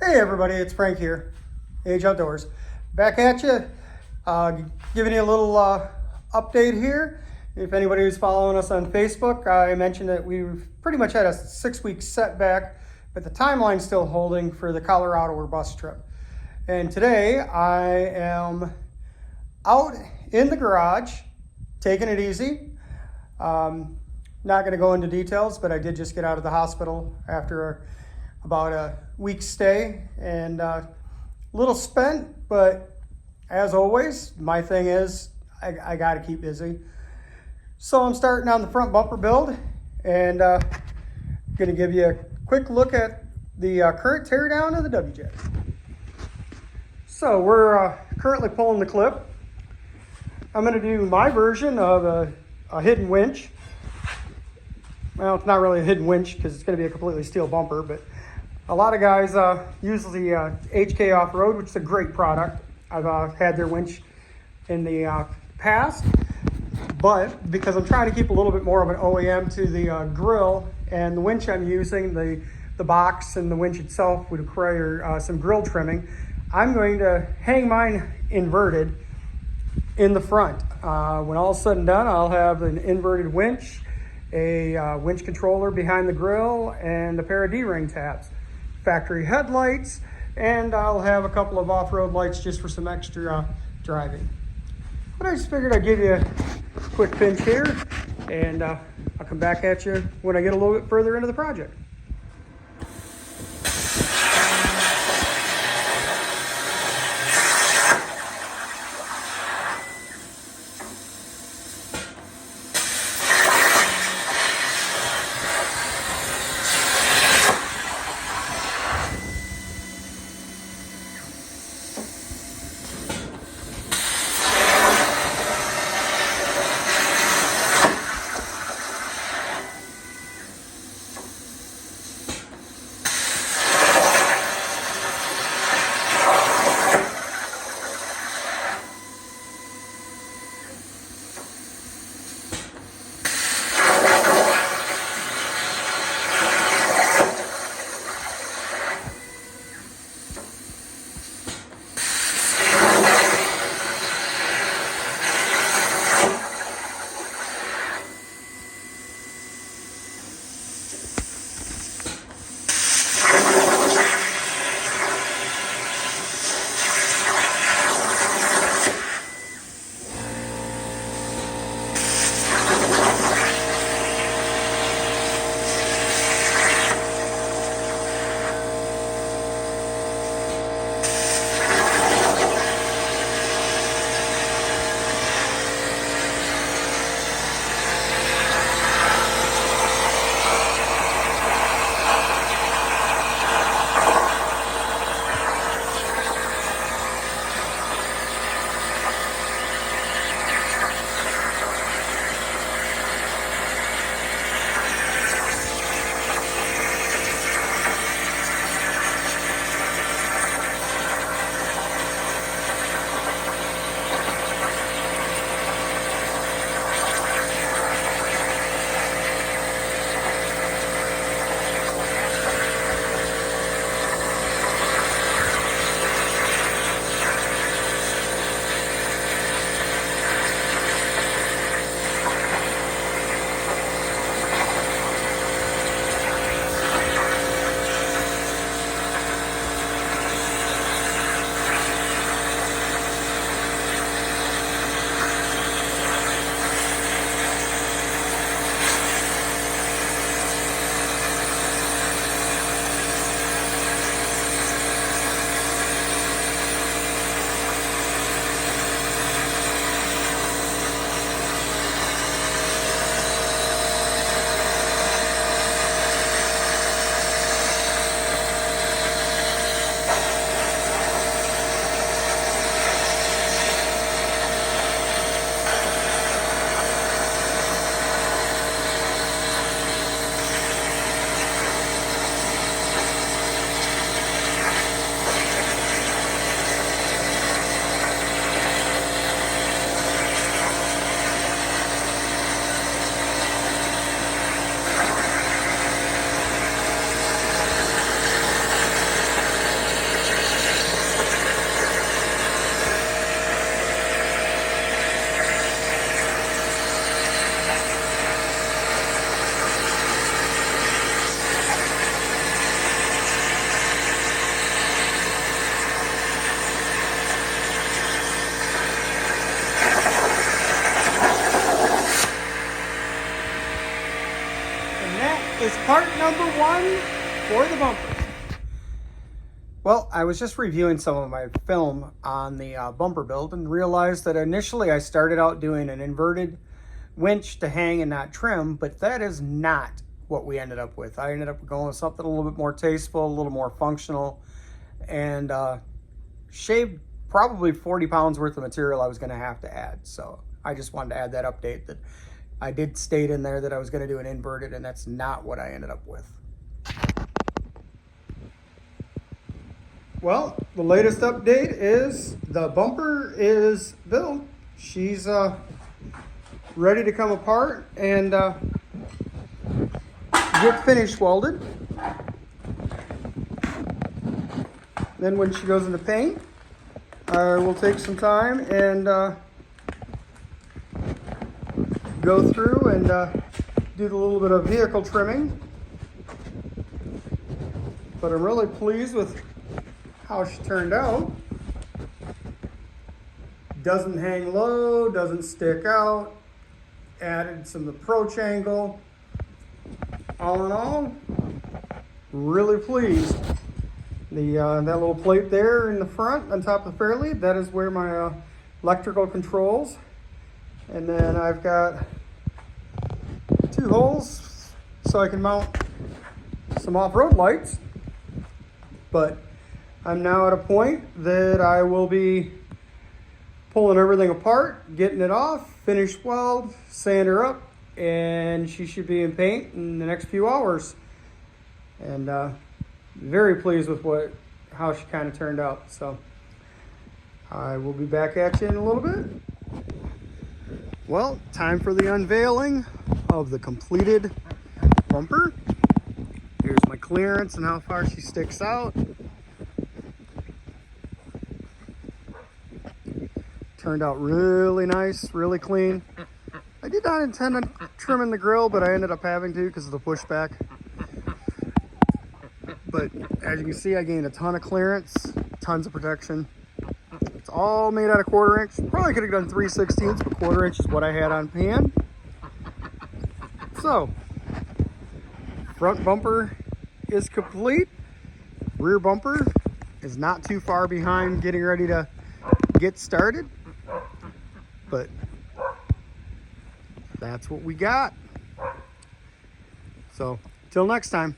Hey everybody, it's Frank here, A.G.E Outdoors. Back at you, giving you a little update here. If anybody who's following us on Facebook, I mentioned that we've pretty much had a 6-week setback, but the timeline's still holding for the Colorado or bus trip. And today I am out in the garage, taking it easy. Not going to go into details, but I did just get out of the hospital after about a week's stay and a little spent, but as always, my thing is I got to keep busy. So I'm starting on the front bumper build and going to give you a quick look at the current teardown of the WJ. So we're currently pulling the clip. I'm going to do my version of a hidden winch. Well, it's not really a hidden winch because it's going to be a completely steel bumper, but a lot of guys use the A.G.E off-road, which is a great product. I've had their winch in the past, but because I'm trying to keep a little bit more of an OEM to the grill, and the winch I'm using, the box and the winch itself would require some grill trimming, I'm going to hang mine inverted in the front. When all is said and done, I'll have an inverted winch, a winch controller behind the grill, and a pair of D-ring tabs, factory headlights, and I'll have a couple of off-road lights just for some extra driving. But I just figured I'd give you a quick pinch here, and I'll come back at you when I get a little bit further into the project. part number 1 for the bumpers. Well, I was just reviewing some of my film on the bumper build and realized that initially I started out doing an inverted winch to hang and not trim, but that is not what we ended up with. I ended up going with something a little bit more tasteful, a little more functional, and shaved probably 40 pounds worth of material I was going to have to add. So I just wanted to add that update that I did state in there that I was going to do an inverted, and that's not what I ended up with. Well, the latest update is the bumper is built. She's ready to come apart and get finish welded. Then when she goes into paint, I will take some time and go through and do the little bit of vehicle trimming. But I'm really pleased with how she turned out. Doesn't hang low, doesn't stick out. Added some approach angle. All in all, really pleased. That little plate there in the front on top of the fairlead, that is where my electrical controls. And then I've got 2 holes so I can mount some off-road lights. But I'm now at a point that I will be pulling everything apart, getting it off, finish weld, sand her up, and she should be in paint in the next few hours. And very pleased with how she kind of turned out. So I will be back at you in a little bit. Well, time for the unveiling of the completed bumper. Here's my clearance and how far she sticks out. Turned out really nice, really clean. I did not intend on trimming the grill, but I ended up having to because of the pushback. But as you can see, I gained a ton of clearance, tons of protection. It's all made out of 1/4 inch. Probably could have done 3/16, but 1/4 inch is what I had on pan. So, front bumper is complete. Rear bumper is not too far behind getting ready to get started. But that's what we got. So, till next time.